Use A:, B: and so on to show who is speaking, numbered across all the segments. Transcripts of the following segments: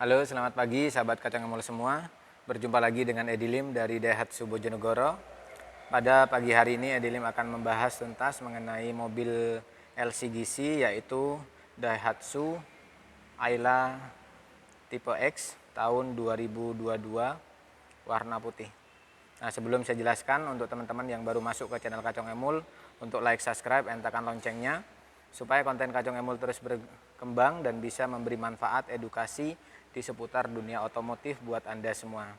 A: Halo, selamat pagi sahabat kacang emul semua. Berjumpa lagi dengan Edilim dari Daihatsu Bojonegoro. Pada pagi hari ini Edilim akan membahas tuntas mengenai mobil LCGC yaitu Daihatsu Ayla tipe X tahun 2022 warna putih. Nah, sebelum saya jelaskan untuk teman-teman yang baru masuk ke channel Kacang Emul, untuk like, subscribe, dan tekan loncengnya supaya konten Kacang Emul terus berkembang dan bisa memberi manfaat edukasi di seputar dunia otomotif buat Anda semua.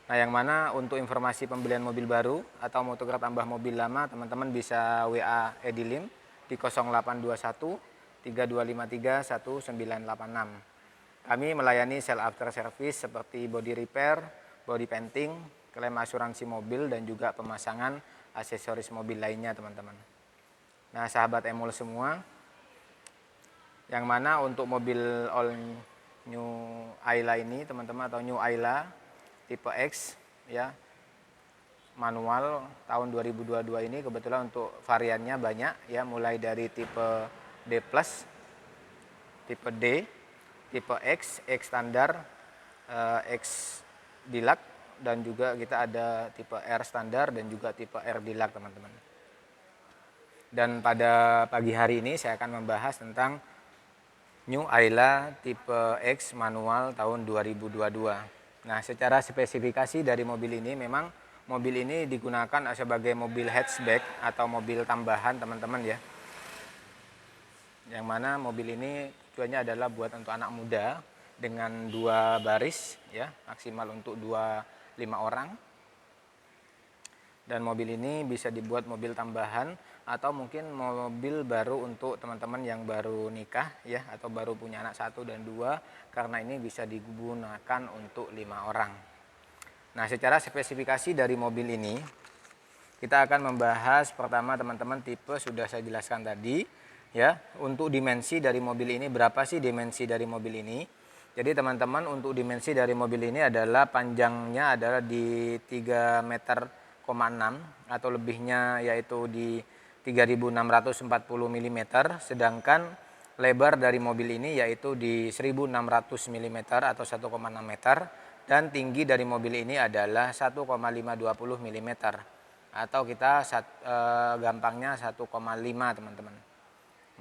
A: Nah, yang mana untuk informasi pembelian mobil baru atau mau tukar tambah mobil lama, teman-teman bisa WA Edilim di 0821 3253 1986. Kami melayani sell after service seperti body repair, body painting, klaim asuransi mobil, dan juga pemasangan aksesoris mobil lainnya, teman-teman. Nah, sahabat Emul semua, yang mana untuk mobil all new Ayla ini, teman-teman, atau new Ayla tipe X ya, manual tahun 2022 ini kebetulan untuk variannya banyak ya, mulai dari tipe D+, tipe D, tipe X, X standar, X Deluxe, dan juga kita ada tipe R standar dan juga tipe R Deluxe, teman-teman. Dan pada pagi hari ini saya akan membahas tentang New Ayla tipe X manual tahun 2022. Nah, secara spesifikasi dari mobil ini, memang mobil ini digunakan sebagai mobil hatchback atau mobil tambahan, teman-teman ya. Yang mana mobil ini tujuannya adalah buat untuk anak muda dengan 2 baris ya, maksimal untuk 5 orang. Dan mobil ini bisa dibuat mobil tambahan atau mungkin mobil baru untuk teman-teman yang baru nikah ya, atau baru punya anak 1 dan 2, karena ini bisa digunakan untuk 5 orang. Nah, secara spesifikasi dari mobil ini kita akan membahas pertama, teman-teman, tipe sudah saya jelaskan tadi ya. Untuk dimensi dari mobil ini, berapa sih dimensi dari mobil ini? Jadi teman-teman, untuk dimensi dari mobil ini adalah panjangnya adalah di 3,6 meter atau lebihnya yaitu di 3640 mm, sedangkan lebar dari mobil ini yaitu di 1600 mm atau 1,6 meter, dan tinggi dari mobil ini adalah 1,520 mm atau kita gampangnya 1,5, teman-teman,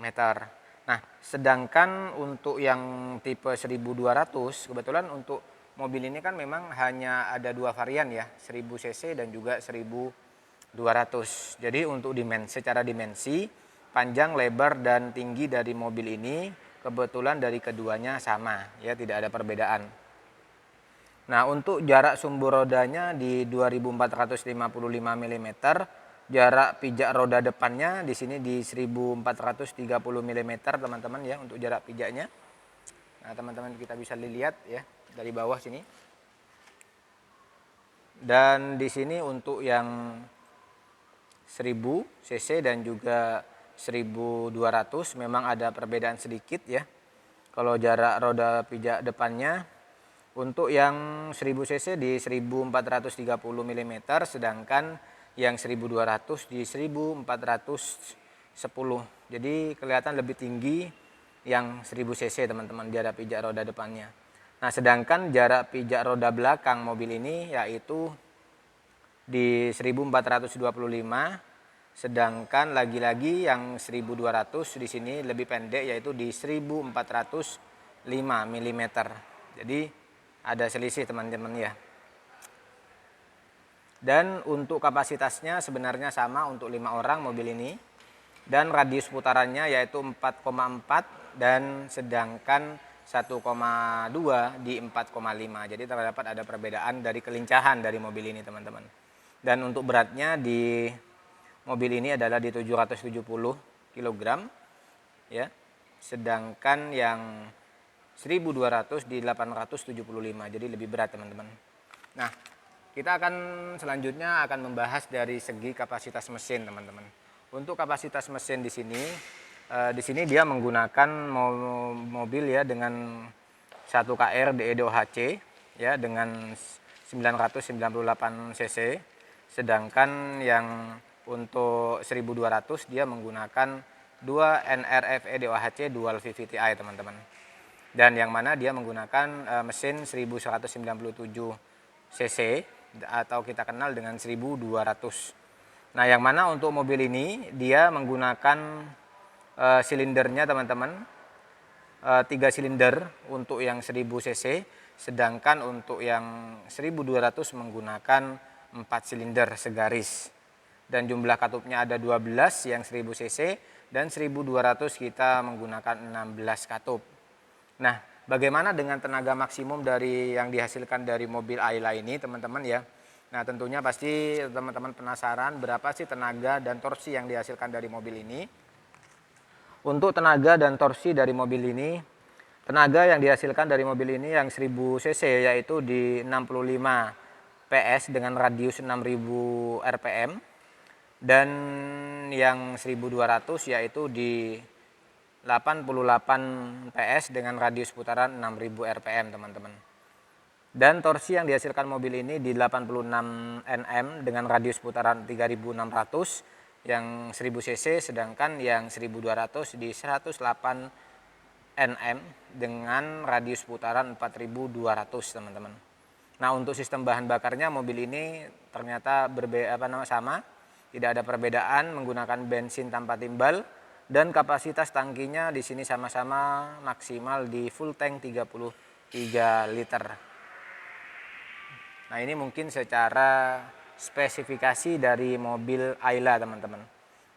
A: meter. Nah, sedangkan untuk yang tipe 1200, kebetulan untuk mobil ini kan memang hanya ada 2 varian ya, 1000 cc dan juga 1200. Jadi untuk secara dimensi, panjang, lebar, dan tinggi dari mobil ini kebetulan dari keduanya sama ya, tidak ada perbedaan. Nah, untuk jarak sumbu rodanya di 2455 mm, jarak pijak roda depannya di sini di 1430 mm, teman-teman ya, untuk jarak pijaknya. Nah, teman-teman kita bisa lihat ya dari bawah sini. Dan di sini untuk yang 1000 cc dan juga 1200 memang ada perbedaan sedikit ya. Kalau jarak roda pijak depannya untuk yang 1000 cc di 1430 mm, sedangkan yang 1200 di 1410. Jadi kelihatan lebih tinggi yang 1000 cc, teman-teman, jarak pijak roda depannya. Nah, sedangkan jarak pijak roda belakang mobil ini yaitu di 1425, sedangkan lagi-lagi yang 1200 di sini lebih pendek yaitu di 1405 mm. Jadi ada selisih, teman-teman ya. Dan untuk kapasitasnya sebenarnya sama untuk 5 orang mobil ini. Dan radius putarannya yaitu 4,4 dan sedangkan 1,2 di 4,5. Jadi terdapat ada perbedaan dari kelincahan dari mobil ini, teman-teman. Dan untuk beratnya di mobil ini adalah di 770 kg ya. Sedangkan yang 1200 di 875. Jadi lebih berat, teman-teman. Nah, kita akan selanjutnya akan membahas dari segi kapasitas mesin, teman-teman. Untuk kapasitas mesin di sini dia menggunakan mobil ya dengan 1 KR DE2HC ya dengan 998 cc. Sedangkan yang untuk 1200 dia menggunakan 2 NRF EDOHC Dual VVTi, teman-teman. dan yang mana dia menggunakan mesin 1197 cc atau kita kenal dengan 1200. Nah, yang mana untuk mobil ini dia menggunakan silindernya teman-teman 3 silinder untuk yang 1000 cc, sedangkan untuk yang 1200 menggunakan 4 silinder segaris. Dan jumlah katupnya ada 12 yang 1000 cc dan 1200 kita menggunakan 16 katup. Nah, bagaimana dengan tenaga maksimum dari yang dihasilkan dari mobil Ayla ini teman-teman ya. Nah, tentunya pasti teman-teman penasaran berapa sih tenaga dan torsi yang dihasilkan dari mobil ini. Untuk tenaga dan torsi dari mobil ini, tenaga yang dihasilkan dari mobil ini yang 1000 cc yaitu di 65 PS dengan radius 6000 rpm, dan yang 1200 yaitu di 88 PS dengan radius putaran 6000 rpm teman-teman. Dan torsi yang dihasilkan mobil ini di 86 Nm dengan radius putaran 3600 yang 1000 cc, sedangkan yang 1200 di 108 Nm dengan radius putaran 4200 teman-teman. Nah, untuk sistem bahan bakarnya mobil ini ternyata sama, tidak ada perbedaan, menggunakan bensin tanpa timbal, dan kapasitas tangkinya di sini sama-sama maksimal di full tank 33 liter. Nah, ini mungkin secara spesifikasi dari mobil Ayla teman-teman.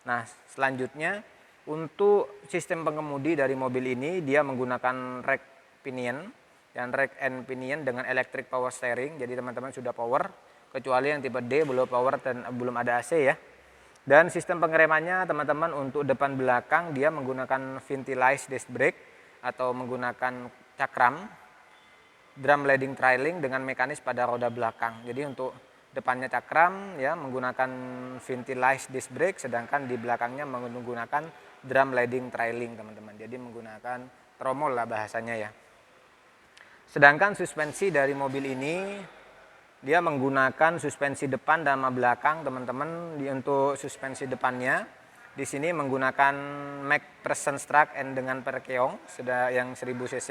A: Nah, selanjutnya untuk sistem pengemudi dari mobil ini dia menggunakan rack pinion dan rack and pinion dengan electric power steering. Jadi teman-teman sudah power, kecuali yang tipe D belum power dan belum ada AC ya. Dan sistem pengeremannya teman-teman untuk depan belakang dia menggunakan ventilized disc brake atau menggunakan cakram, drum leading trailing dengan mekanis pada roda belakang. Jadi untuk depannya cakram ya menggunakan ventilized disc brake, sedangkan di belakangnya menggunakan drum leading trailing teman-teman. Jadi menggunakan tromol lah bahasanya ya. Sedangkan suspensi dari mobil ini dia menggunakan suspensi depan dan belakang teman-teman. Untuk suspensi depannya di sini menggunakan McPherson Struck and dengan Perkeong yang 1000 cc,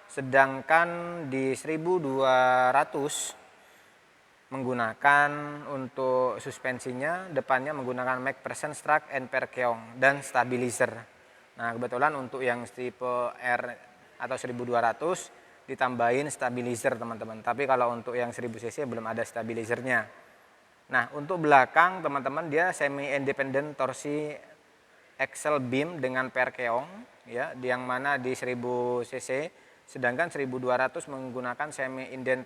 A: sedangkan di 1200 menggunakan untuk suspensinya depannya menggunakan McPherson Struck and Perkeong dan stabilizer. Nah, kebetulan untuk yang tipe R atau 1200 ditambahin stabilizer teman-teman. Tapi kalau untuk yang 1000 cc belum ada stabilizernya. Nah, untuk belakang teman-teman dia semi independent torsi axle beam dengan Perkeong ya, yang mana di 1000 cc, sedangkan 1200 menggunakan semi indent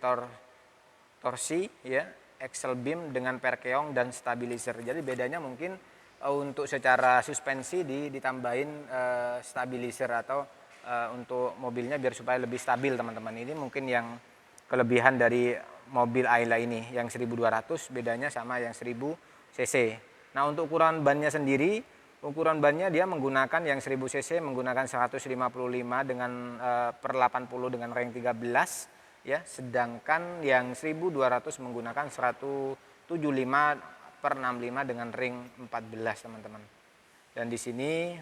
A: torsi ya, axle beam dengan Perkeong dan stabilizer. Jadi bedanya mungkin untuk secara suspensi ditambahin stabilizer atau untuk mobilnya biar supaya lebih stabil teman-teman. Ini mungkin yang kelebihan dari mobil Ayla ini. Yang 1200 bedanya sama yang 1000 cc. Nah, untuk ukuran bannya sendiri, ukuran bannya dia menggunakan yang 1000 cc menggunakan 155 dengan per 80 dengan ring 13 ya, sedangkan yang 1200 menggunakan 175 per 65 dengan ring 14 teman-teman. Dan di sini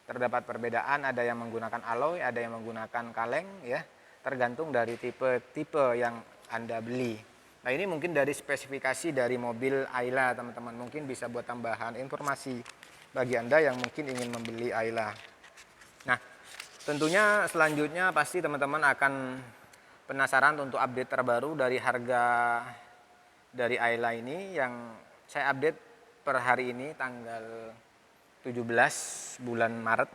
A: terdapat perbedaan, ada yang menggunakan alloy, ada yang menggunakan kaleng ya, tergantung dari tipe yang Anda beli. Nah, ini mungkin dari spesifikasi dari mobil Ayla teman-teman, mungkin bisa buat tambahan informasi bagi Anda yang mungkin ingin membeli Ayla. Nah, tentunya selanjutnya pasti teman-teman akan penasaran untuk update terbaru dari harga dari Ayla ini yang saya update per hari ini tanggal 17 bulan Maret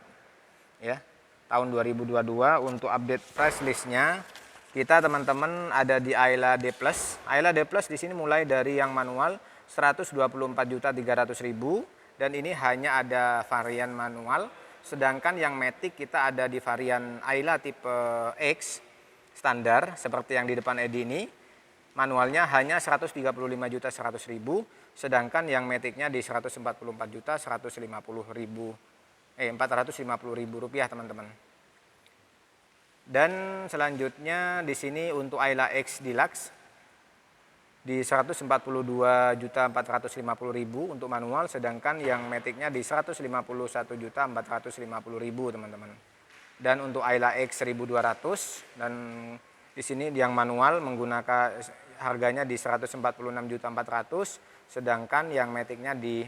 A: ya, tahun 2022. Untuk update price listnya kita teman-teman ada di Ayla D+. Ayla D+ di sini mulai dari yang manual 124.300.000 dan ini hanya ada varian manual, sedangkan yang matic kita ada di varian Ayla tipe X standar seperti yang di depan Edi ini, manualnya hanya 135.100.000, sedangkan yang maticnya di 450.000 rupiah teman-teman. Dan selanjutnya di sini untuk Ayla X Deluxe di 142.450.000 untuk manual, sedangkan yang maticnya di 151.450.000 teman-teman. Dan untuk Ayla X 1200, dan di sini yang manual menggunakan harganya di 146.400.000, sedangkan yang maticnya di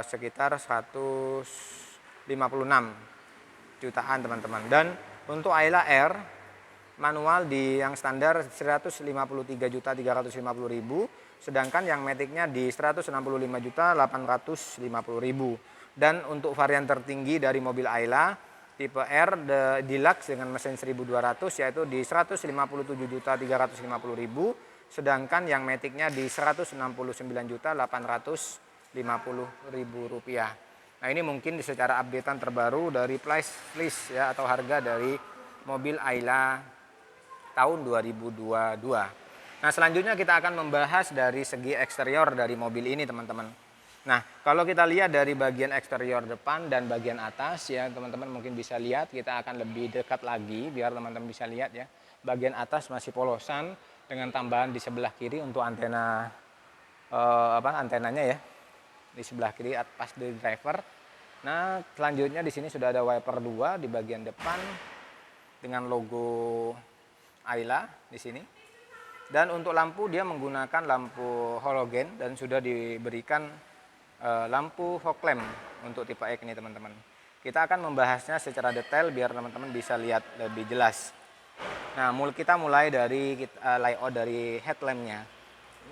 A: sekitar 156 jutaan teman-teman. Dan untuk Ayla R manual di yang standar 153.350.000, sedangkan yang maticnya di 165.850.000. Dan untuk varian tertinggi dari mobil Ayla tipe R Deluxe dengan mesin 1200 yaitu di 157.350.000, sedangkan yang maticnya di 169.850.000 rupiah. Nah, ini mungkin secara updatean terbaru dari price list ya, atau harga dari mobil Ayla tahun 2022. Nah, selanjutnya kita akan membahas dari segi eksterior dari mobil ini teman-teman. Nah, kalau kita lihat dari bagian eksterior depan dan bagian atas ya teman-teman, mungkin bisa lihat, kita akan lebih dekat lagi biar teman-teman bisa lihat ya. Bagian atas masih polosan dengan tambahan di sebelah kiri untuk antena antenanya ya. Di sebelah kiri pas di driver. Nah, selanjutnya di sini sudah ada wiper 2 di bagian depan dengan logo Ayla di sini. Dan untuk lampu dia menggunakan lampu halogen dan sudah diberikan lampu fog lamp untuk tipe X ini teman-teman. Kita akan membahasnya secara detail biar teman-teman bisa lihat lebih jelas. Nah, kita mulai dari layout dari headlampnya.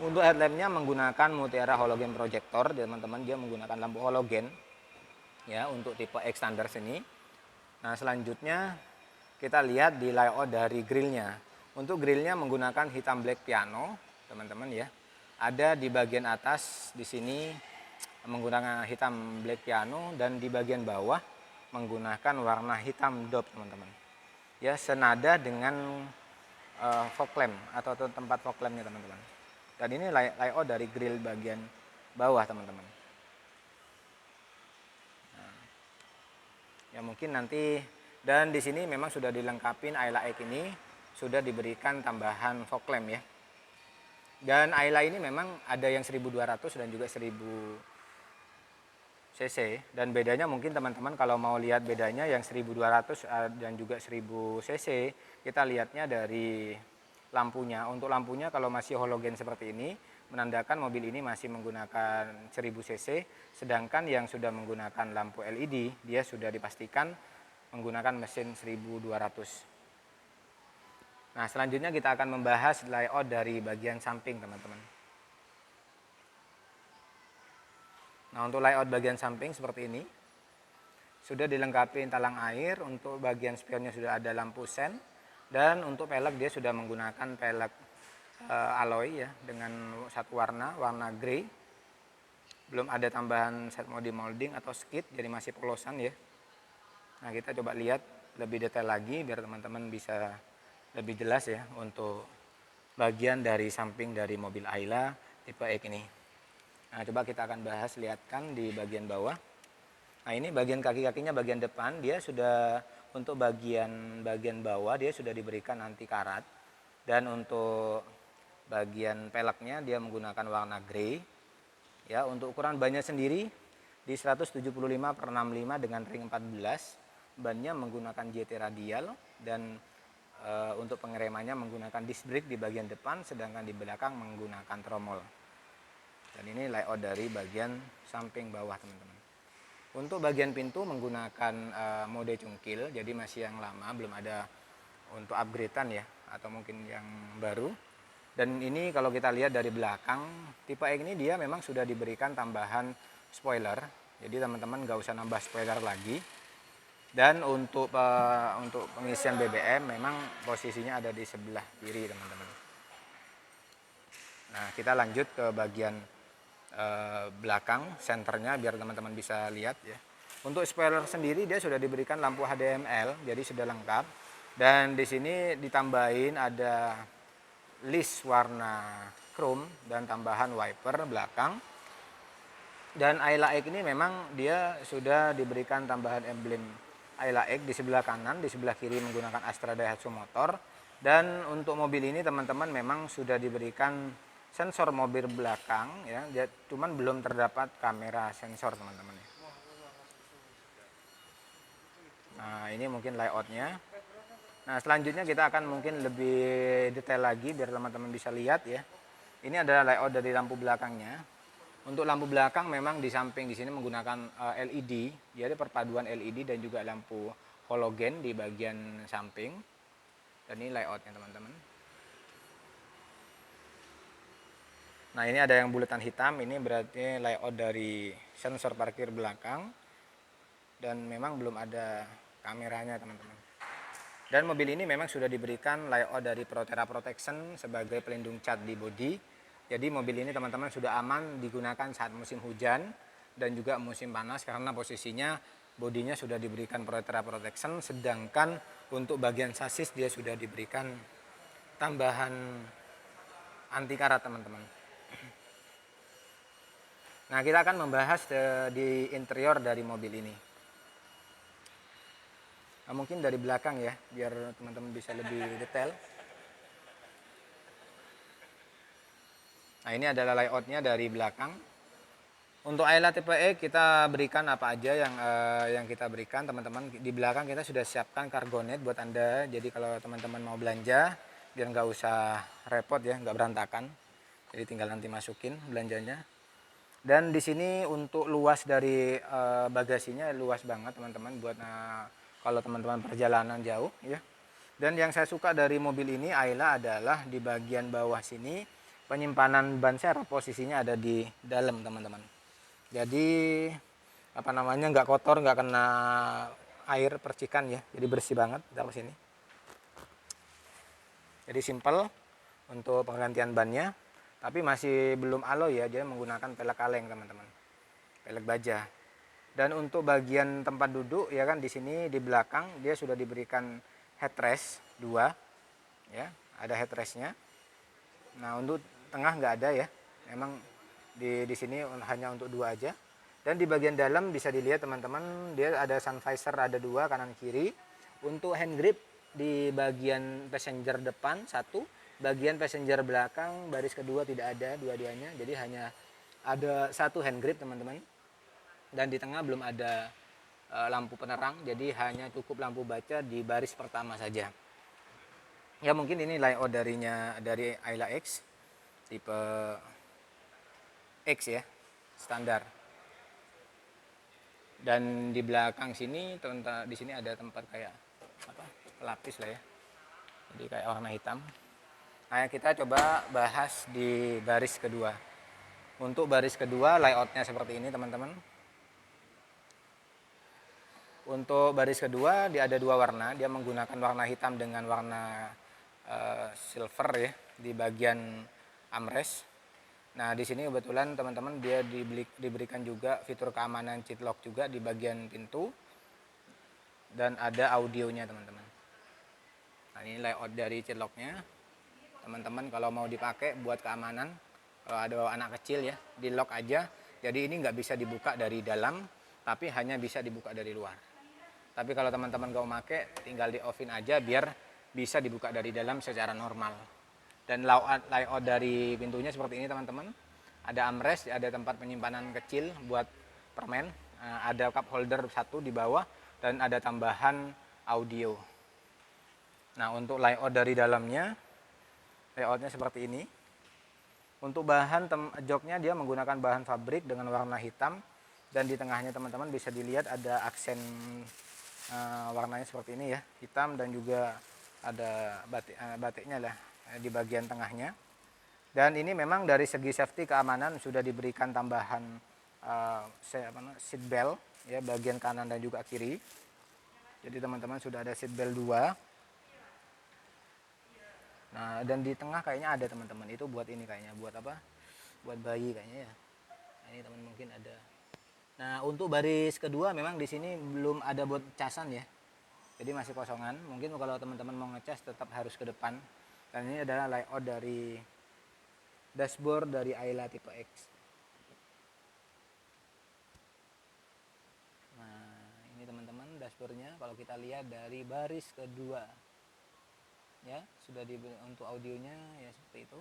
A: Untuk headlampnya menggunakan Mutiara Halogen Projector teman-teman, dia menggunakan lampu halogen ya untuk tipe X standar sini. Nah, selanjutnya kita lihat di layout dari grillnya. Untuk grillnya menggunakan hitam black piano teman-teman ya. Ada di bagian atas di sini menggunakan hitam black piano, dan di bagian bawah menggunakan warna hitam dop teman-teman ya, senada dengan fog lamp atau tempat fog lampnya teman-teman. Dan ini layout dari grill bagian bawah teman-teman. Nah, ya mungkin nanti, dan di sini memang sudah dilengkapi Ayla X ini sudah diberikan tambahan fog lamp ya. Dan Ayla ini memang ada yang 1200 dan juga 1000 cc, dan bedanya mungkin teman-teman kalau mau lihat bedanya yang 1200 dan juga 1000 cc, kita lihatnya dari lampunya. Untuk lampunya kalau masih halogen seperti ini menandakan mobil ini masih menggunakan 1000 cc, sedangkan yang sudah menggunakan lampu LED dia sudah dipastikan menggunakan mesin 1200. Nah, selanjutnya kita akan membahas layout dari bagian samping teman-teman. Nah, untuk layout bagian samping seperti ini. Sudah dilengkapi talang air, untuk bagian spionnya sudah ada lampu sen, dan untuk pelek dia sudah menggunakan pelek alloy ya dengan satu warna grey. Belum ada tambahan set mode molding atau skid, jadi masih polosan ya. Nah, kita coba lihat lebih detail lagi biar teman-teman bisa lebih jelas ya untuk bagian dari samping dari mobil Ayla tipe X ini. Nah, coba kita akan bahas, lihatkan di bagian bawah. Nah, ini bagian kaki-kakinya bagian depan dia sudah, untuk bagian bawah dia sudah diberikan anti karat, dan untuk bagian peleknya dia menggunakan warna grey. Ya, untuk ukuran bannya sendiri di 175/65 dengan ring 14. Bannya menggunakan JT radial, dan untuk pengeremannya menggunakan disc brake di bagian depan, sedangkan di belakang menggunakan tromol. Dan ini layout dari bagian samping bawah teman-teman. Untuk bagian pintu menggunakan mode cungkil, jadi masih yang lama, belum ada untuk upgradean ya, atau mungkin yang baru. Dan ini kalau kita lihat dari belakang, tipe X ini dia memang sudah diberikan tambahan spoiler, jadi teman-teman nggak usah nambah spoiler lagi. Dan untuk pengisian BBM memang posisinya ada di sebelah kiri teman-teman. Nah, kita lanjut ke bagian belakang senternya biar teman-teman bisa lihat ya. Untuk spoiler sendiri dia sudah diberikan lampu HDML, jadi sudah lengkap. Dan di sini ditambahin ada list warna chrome dan tambahan wiper belakang. Dan Ayla X ini memang dia sudah diberikan tambahan emblem Ayla X di sebelah kanan, di sebelah kiri menggunakan Astra Daihatsu motor. Dan untuk mobil ini teman-teman memang sudah diberikan sensor mobil belakang ya, cuman belum terdapat kamera sensor teman-teman ya. Nah, ini mungkin layoutnya. Nah, selanjutnya kita akan mungkin lebih detail lagi biar teman-teman bisa lihat ya. Ini adalah layout dari lampu belakangnya. Untuk lampu belakang memang di samping di sini menggunakan LED, jadi perpaduan LED dan juga lampu halogen di bagian samping. Dan ini layoutnya teman-teman. Nah, ini ada yang bulatan hitam, ini berarti layout dari sensor parkir belakang. Dan memang belum ada kameranya teman-teman. Dan mobil ini memang sudah diberikan layout dari Proterra Protection sebagai pelindung cat di bodi. Jadi mobil ini teman-teman sudah aman digunakan saat musim hujan dan juga musim panas karena posisinya bodinya sudah diberikan Proterra Protection, sedangkan untuk bagian sasis dia sudah diberikan tambahan anti karat teman-teman. Nah, kita akan membahas di interior dari mobil ini. Nah, mungkin dari belakang ya, biar teman-teman bisa lebih detail. Nah, ini adalah layoutnya dari belakang. Untuk Ayla tipe E kita berikan apa aja yang kita berikan teman-teman. Di belakang kita sudah siapkan kargonet buat Anda. Jadi kalau teman-teman mau belanja biar nggak usah repot ya, nggak berantakan. Jadi tinggal nanti masukin belanjanya. Dan di sini untuk luas dari bagasinya luas banget teman-teman buat kalau teman-teman perjalanan jauh ya. Dan yang saya suka dari mobil ini Ayla adalah di bagian bawah sini penyimpanan ban serep posisinya ada di dalam teman-teman. Jadi apa namanya nggak kotor, nggak kena air percikan ya, jadi bersih banget dari sini. Jadi simple untuk penggantian bannya, tapi masih belum alloy ya, jadi menggunakan pelek kaleng teman-teman, pelek baja. Dan untuk bagian tempat duduk ya kan di sini di belakang dia sudah diberikan headrest 2 ya, ada headrestnya. Nah untuk tengah nggak ada ya, memang di sini hanya untuk 2 aja. Dan di bagian dalam bisa dilihat teman-teman dia ada sun visor ada 2 kanan kiri. Untuk hand grip di bagian passenger depan 1, bagian passenger belakang baris kedua tidak ada dua-duanya. Jadi hanya ada 1 hand grip teman-teman. Dan di tengah belum ada lampu penerang, jadi hanya cukup lampu baca di baris pertama saja. Ya mungkin ini layout dari Ayla X tipe X ya, standar. Dan di belakang sini di sini ada tempat kayak apa? Pelapis lah ya. Jadi kayak warna hitam. Nah, kita coba bahas di baris kedua. Untuk baris kedua layoutnya seperti ini teman-teman. Untuk baris kedua dia ada 2 warna, dia menggunakan warna hitam dengan warna silver ya di bagian armrest. Nah, di sini kebetulan teman-teman dia diberikan juga fitur keamanan cheat lock juga di bagian pintu dan ada audionya teman-teman. Nah, ini layout dari cheat locknya. Teman-teman kalau mau dipakai buat keamanan, kalau ada anak kecil ya, di lock aja. Jadi ini nggak bisa dibuka dari dalam, tapi hanya bisa dibuka dari luar. Tapi kalau teman-teman nggak mau pakai, tinggal di offin aja biar bisa dibuka dari dalam secara normal. Dan layout dari pintunya seperti ini teman-teman. Ada armrest, ada tempat penyimpanan kecil buat permen, ada cup holder 1 di bawah dan ada tambahan audio. Nah, untuk layout dari dalamnya, layoutnya seperti ini. Untuk bahan joknya dia menggunakan bahan fabrik dengan warna hitam dan di tengahnya teman-teman bisa dilihat ada aksen warnanya seperti ini ya, hitam dan juga ada batiknya lah di bagian tengahnya. Dan ini memang dari segi safety keamanan sudah diberikan tambahan seat belt ya bagian kanan dan juga kiri. Jadi teman-teman sudah ada seat belt 2. Nah, dan di tengah kayaknya ada teman-teman. Itu buat ini kayaknya, buat apa? Buat bayi kayaknya ya. Nah, ini teman mungkin ada. Nah, untuk baris kedua memang di sini belum ada buat casan ya. Jadi masih kosongan. Mungkin kalau teman-teman mau ngecas tetap harus ke depan. Dan ini adalah layout dari dashboard dari Ayla tipe X. Nah, ini teman-teman dashboardnya kalau kita lihat dari baris kedua. Ya, sudah untuk audionya ya seperti itu.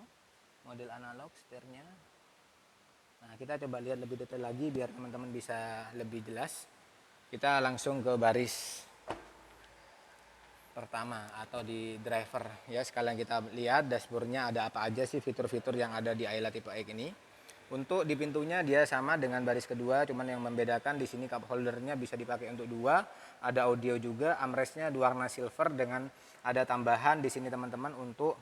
A: Model analog setirnya. Nah, kita coba lihat lebih detail lagi biar teman-teman bisa lebih jelas. Kita langsung ke baris pertama atau di driver ya. Sekalian kita lihat dashboardnya ada apa aja sih fitur-fitur yang ada di Ayla tipe X ini. Untuk di pintunya dia sama dengan baris kedua, cuman yang membedakan di sini cup holdernya bisa dipakai untuk dua, ada audio juga, armrestnya warna silver dengan ada tambahan di sini teman-teman untuk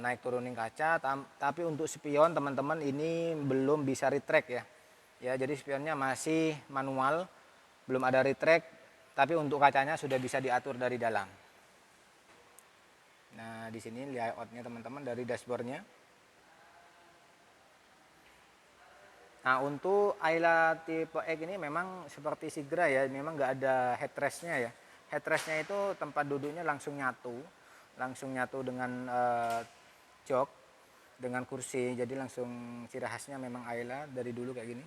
A: naik turunin kaca. Tapi untuk spion teman-teman ini belum bisa retract ya. Ya, jadi spionnya masih manual, belum ada retract, tapi untuk kacanya sudah bisa diatur dari dalam. Nah, di sini layoutnya teman-teman dari dashboardnya. Nah, untuk Ayla tipe X ini memang seperti Sigra ya, memang nggak ada headrestnya ya. Headrestnya itu tempat duduknya langsung nyatu dengan jok, dengan kursi. Jadi langsung ciri khasnya memang Ayla dari dulu kayak gini.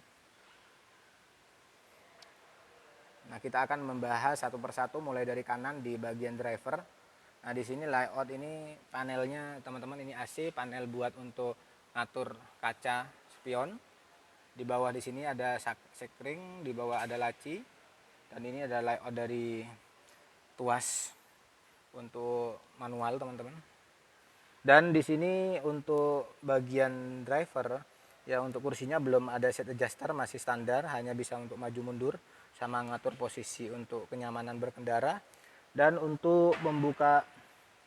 A: Nah, kita akan membahas satu persatu mulai dari kanan di bagian driver. Nah, di sini layout ini panelnya teman-teman, ini AC, panel buat untuk ngatur kaca spion. Di bawah di sini ada sekring, di bawah ada laci, dan ini ada layout dari tuas untuk manual teman-teman. Dan di sini untuk bagian driver ya, untuk kursinya belum ada seat adjuster, masih standar, hanya bisa untuk maju mundur sama ngatur posisi untuk kenyamanan berkendara. Dan untuk membuka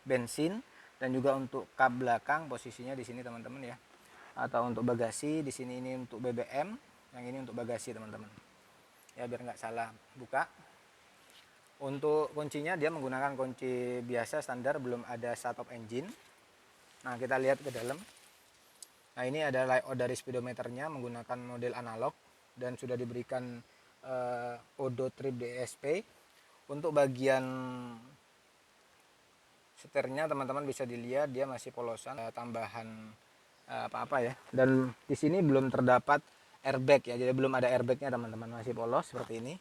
A: bensin dan juga untuk kap belakang posisinya di sini teman-teman ya. Atau untuk bagasi di sini ini untuk BBM, yang ini untuk bagasi teman-teman. Ya, biar nggak salah buka. Untuk kuncinya dia menggunakan kunci biasa standar, belum ada start of engine. Nah, kita lihat ke dalam. Nah, ini ada layout dari speedometernya menggunakan model analog dan sudah diberikan Odo Trip DSP. Untuk bagian setirnya teman-teman bisa dilihat dia masih polosan, tambahan apa-apa ya. Dan di sini belum terdapat airbag ya, jadi belum ada airbagnya teman-teman, masih polos seperti ini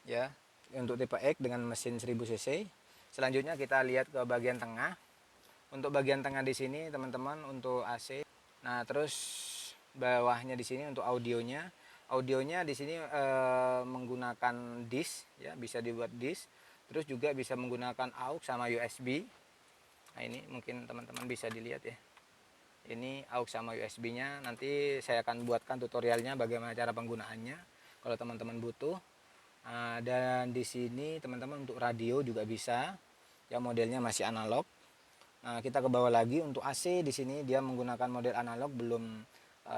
A: ya. Untuk tipe X dengan mesin 1000 cc. Selanjutnya kita lihat ke bagian tengah. Untuk bagian tengah di sini teman-teman untuk AC. Nah, terus bawahnya di sini untuk audionya. Audionya di sini menggunakan disk ya, bisa dibuat disk. Terus juga bisa menggunakan aux sama USB. Nah, ini mungkin teman-teman bisa dilihat ya. Ini aux sama USB-nya, nanti saya akan buatkan tutorialnya bagaimana cara penggunaannya kalau teman-teman butuh. Nah, dan di sini teman-teman untuk radio juga bisa, ya modelnya masih analog. Nah, kita ke bawah lagi untuk AC di sini dia menggunakan model analog, belum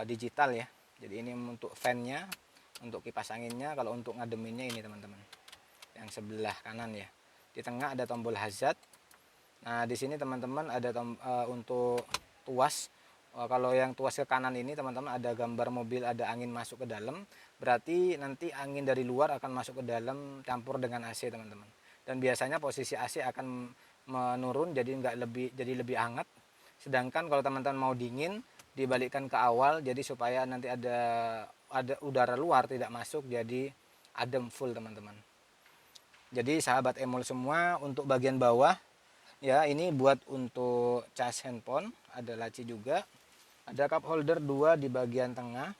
A: digital ya. Jadi ini untuk fan-nya, untuk kipas anginnya. Kalau untuk ngademinnya ini teman-teman, yang sebelah kanan ya. Di tengah ada tombol hazard. Nah, di sini teman-teman ada untuk tuas. Kalau yang tuas ke kanan ini teman-teman ada gambar mobil, ada angin masuk ke dalam, berarti nanti angin dari luar akan masuk ke dalam campur dengan AC teman-teman. Dan biasanya posisi AC akan menurun jadi lebih hangat. Sedangkan kalau teman-teman mau dingin dibalikkan ke awal, jadi supaya nanti ada udara luar tidak masuk, jadi adem full teman-teman. Jadi sahabat Emul semua, untuk bagian bawah ya ini buat untuk cas handphone, ada laci juga. Ada cup holder 2 di bagian tengah,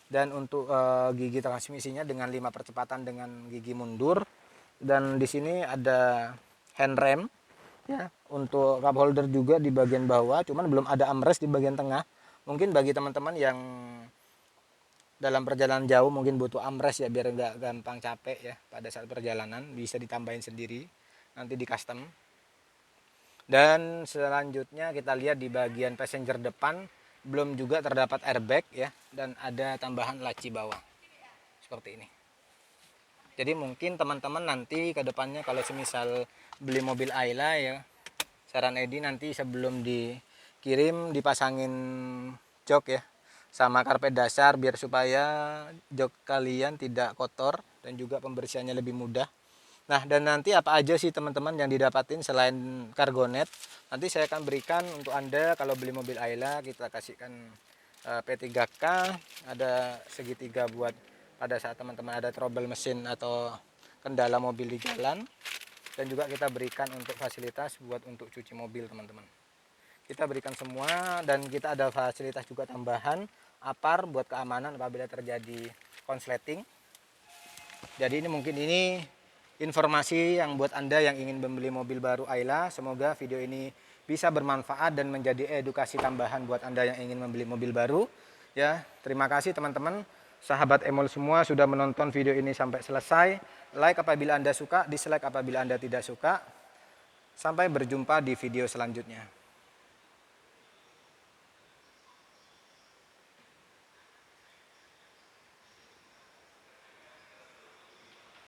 A: dan untuk gigi transmisinya dengan 5 percepatan dengan gigi mundur. Dan di sini ada hand rem ya, untuk cup holder juga di bagian bawah, cuman belum ada armrest di bagian tengah. Mungkin bagi teman-teman yang dalam perjalanan jauh mungkin butuh armrest ya, biar nggak gampang capek ya pada saat perjalanan, bisa ditambahin sendiri nanti di custom. Dan selanjutnya kita lihat di bagian passenger depan belum juga terdapat airbag ya, dan ada tambahan laci bawah seperti ini. Jadi mungkin teman-teman nanti ke depannya kalau semisal beli mobil Ayla ya, saran Edi nanti sebelum dikirim dipasangin jok ya sama karpet dasar, biar supaya jok kalian tidak kotor dan juga pembersihannya lebih mudah. Nah, dan nanti apa aja sih teman-teman yang didapatin selain Cargonet, nanti saya akan berikan untuk Anda kalau beli mobil Ayla. Kita kasihkan P3K, ada segitiga buat pada saat teman-teman ada trouble mesin atau kendala mobil di jalan. Dan juga kita berikan untuk fasilitas buat untuk cuci mobil teman-teman. Kita berikan semua, dan kita ada fasilitas juga tambahan APAR buat keamanan apabila terjadi konsleting. Jadi ini mungkin ini informasi yang buat Anda yang ingin membeli mobil baru Ayla. Semoga video ini bisa bermanfaat dan menjadi edukasi tambahan buat Anda yang ingin membeli mobil baru. Ya, terima kasih teman-teman. Sahabat Emol semua sudah menonton video ini sampai selesai. Like apabila Anda suka, dislike apabila Anda tidak suka. Sampai berjumpa di video selanjutnya.